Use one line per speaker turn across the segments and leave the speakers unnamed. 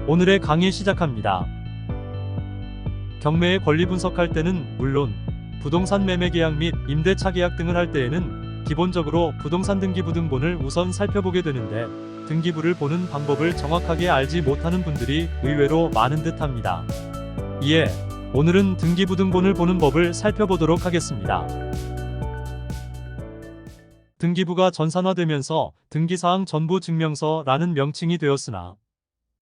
오늘의 강의 시작합니다. 경매의 권리 분석할 때는 물론 부동산 매매 계약 및 임대차 계약 등을 할 때에는 기본적으로 부동산 등기부 등본을 우선 살펴보게 되는데 등기부를 보는 방법을 정확하게 알지 못하는 분들이 의외로 많은 듯 합니다. 이에 오늘은 등기부 등본을 보는 법을 살펴보도록 하겠습니다. 등기부가 전산화되면서 등기사항 전부 증명서라는 명칭이 되었으나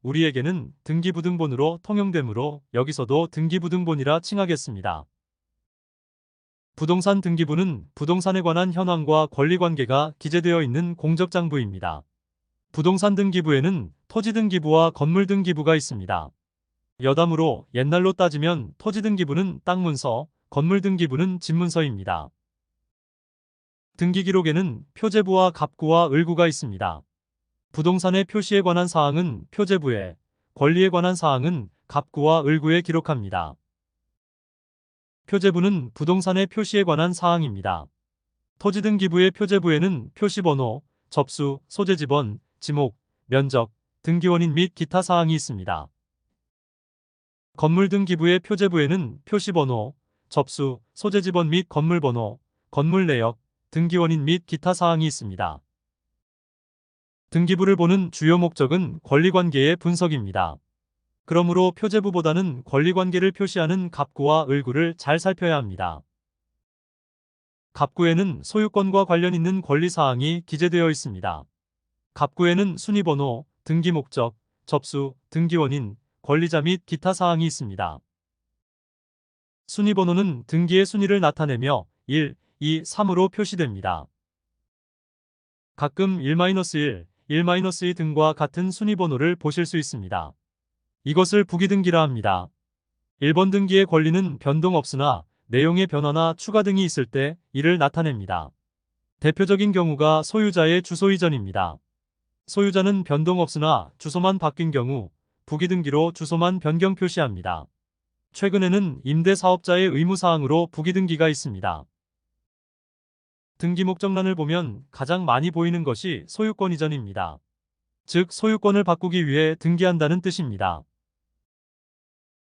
우리에게는 등기부 등본으로 통용되므로 여기서도 등기부 등본이라 칭하겠습니다. 부동산 등기부는 부동산에 관한 현황과 권리관계가 기재되어 있는 공적장부입니다. 부동산 등기부에는 토지 등기부와 건물 등기부가 있습니다. 여담으로 옛날로 따지면 토지 등기부는 땅문서, 건물 등기부는 집문서입니다. 등기기록에는 표제부와 갑구와 을구가 있습니다. 부동산의 표시에 관한 사항은 표제부에, 권리에 관한 사항은 갑구와 을구에 기록합니다. 표제부는 부동산의 표시에 관한 사항입니다. 토지 등기부의 표제부에는 표시번호, 접수, 소재지번, 지목, 면적, 등기원인 및 기타 사항이 있습니다. 건물 등기부의 표제부에는 표시번호, 접수, 소재지번 및 건물번호, 건물 내역, 등기원인 및 기타 사항이 있습니다. 등기부를 보는 주요 목적은 권리관계의 분석입니다. 그러므로 표제부보다는 권리관계를 표시하는 갑구와 을구를 잘 살펴야 합니다. 갑구에는 소유권과 관련 있는 권리사항이 기재되어 있습니다. 갑구에는 순위번호, 등기목적, 접수, 등기원인, 권리자 및 기타 사항이 있습니다. 순위번호는 등기의 순위를 나타내며 1, 2, 3으로 표시됩니다. 가끔 1-1, 1-2 등과 같은 순위번호를 보실 수 있습니다. 이것을 부기등기라 합니다. 1번 등기의 권리는 변동 없으나 내용의 변화나 추가 등이 있을 때 이를 나타냅니다. 대표적인 경우가 소유자의 주소 이전입니다. 소유자는 변동 없으나 주소만 바뀐 경우 부기등기로 주소만 변경 표시합니다. 최근에는 임대사업자의 의무사항으로 부기등기가 있습니다. 등기 목적란을 보면 가장 많이 보이는 것이 소유권 이전입니다. 즉 소유권을 바꾸기 위해 등기한다는 뜻입니다.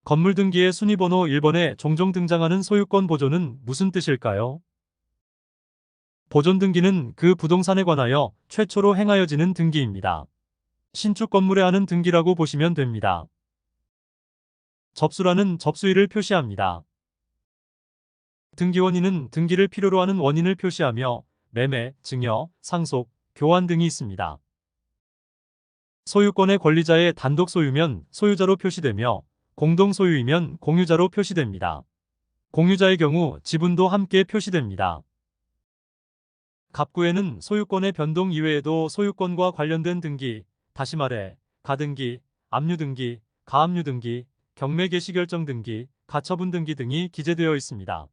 건물 등기의 순위번호 1번에 종종 등장하는 소유권 보존은 무슨 뜻일까요? 보존 등기는 그 부동산에 관하여 최초로 행하여지는 등기입니다. 신축 건물에 하는 등기라고 보시면 됩니다. 접수란은 접수일을 표시합니다. 등기원인은 등기를 필요로 하는 원인을 표시하며 매매, 증여, 상속, 교환 등이 있습니다. 소유권의 권리자의 단독 소유면 소유자로 표시되며 공동 소유이면 공유자로 표시됩니다. 공유자의 경우 지분도 함께 표시됩니다. 갑구에는 소유권의 변동 이외에도 소유권과 관련된 등기, 다시 말해 가등기, 압류등기, 가압류등기, 경매 개시 결정 등기, 가처분 등기 등이 기재되어 있습니다.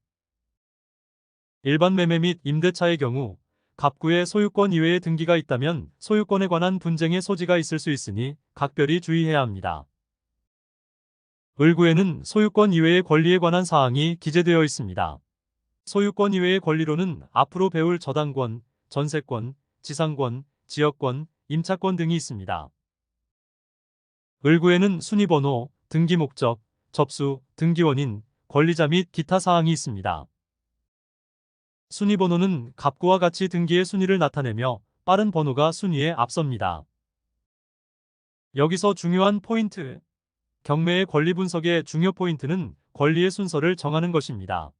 일반 매매 및 임대차의 경우 갑구에 소유권 이외의 등기가 있다면 소유권에 관한 분쟁의 소지가 있을 수 있으니 각별히 주의해야 합니다. 을구에는 소유권 이외의 권리에 관한 사항이 기재되어 있습니다. 소유권 이외의 권리로는 앞으로 배울 저당권, 전세권, 지상권, 지역권, 임차권 등이 있습니다. 을구에는 순위번호, 등기목적, 접수, 등기원인, 권리자 및 기타 사항이 있습니다. 순위번호는 갑구와 같이 등기의 순위를 나타내며 빠른 번호가 순위에 앞섭니다. 여기서 중요한 포인트. 경매의 권리 분석의 중요 포인트는 권리의 순서를 정하는 것입니다.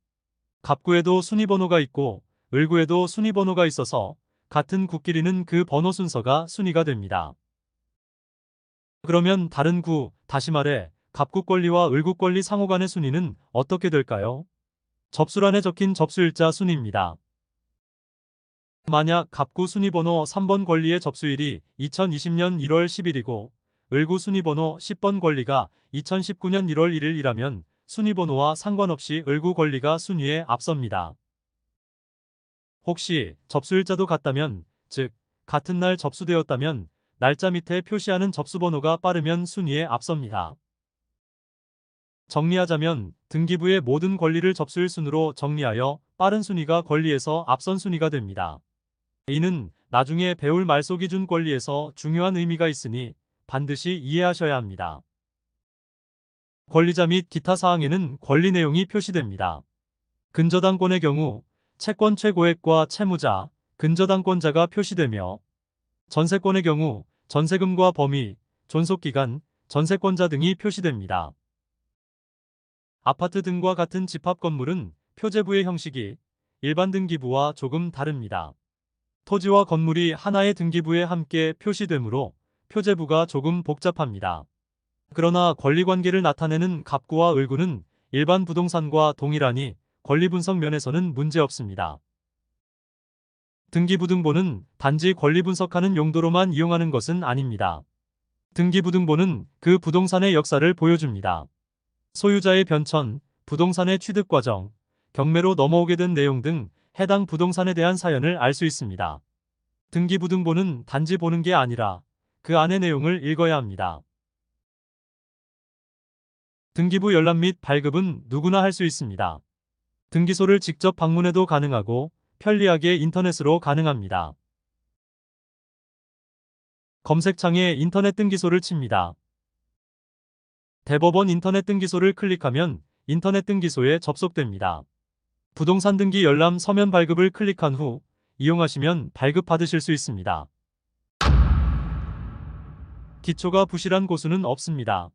갑구에도 순위번호가 있고 을구에도 순위번호가 있어서 같은 구끼리는 그 번호 순서가 순위가 됩니다. 그러면 다른 구, 다시 말해 갑구 권리와 을구 권리 상호 간의 순위는 어떻게 될까요? 접수란에 적힌 접수일자 순위입니다. 만약 갑구 순위번호 3번 권리의 접수일이 2020년 1월 10일이고 을구 순위번호 10번 권리가 2019년 1월 1일이라면 순위번호와 상관없이 을구 권리가 순위에 앞섭니다. 혹시 접수일자도 같다면, 즉 같은 날 접수되었다면 날짜 밑에 표시하는 접수번호가 빠르면 순위에 앞섭니다. 정리하자면 등기부의 모든 권리를 접수일 순으로 정리하여 빠른 순위가 권리에서 앞선 순위가 됩니다. 이는 나중에 배울 말소기준 권리에서 중요한 의미가 있으니 반드시 이해하셔야 합니다. 권리자 및 기타 사항에는 권리 내용이 표시됩니다. 근저당권의 경우 채권 최고액과 채무자, 근저당권자가 표시되며 전세권의 경우 전세금과 범위, 존속기간, 전세권자 등이 표시됩니다. 아파트 등과 같은 집합 건물은 표제부의 형식이 일반 등기부와 조금 다릅니다. 토지와 건물이 하나의 등기부에 함께 표시되므로 표제부가 조금 복잡합니다. 그러나 권리관계를 나타내는 갑구와 을구는 일반 부동산과 동일하니 권리분석 면에서는 문제없습니다. 등기부등본은 단지 권리분석하는 용도로만 이용하는 것은 아닙니다. 등기부등본은 그 부동산의 역사를 보여줍니다. 소유자의 변천, 부동산의 취득 과정, 경매로 넘어오게 된 내용 등 해당 부동산에 대한 사연을 알 수 있습니다. 등기부등본은 단지 보는 게 아니라 그 안의 내용을 읽어야 합니다. 등기부 열람 및 발급은 누구나 할 수 있습니다. 등기소를 직접 방문해도 가능하고 편리하게 인터넷으로 가능합니다. 검색창에 인터넷 등기소를 칩니다. 대법원 인터넷 등기소를 클릭하면 인터넷 등기소에 접속됩니다. 부동산 등기 열람 서면 발급을 클릭한 후 이용하시면 발급받으실 수 있습니다. 기초가 부실한 고수는 없습니다.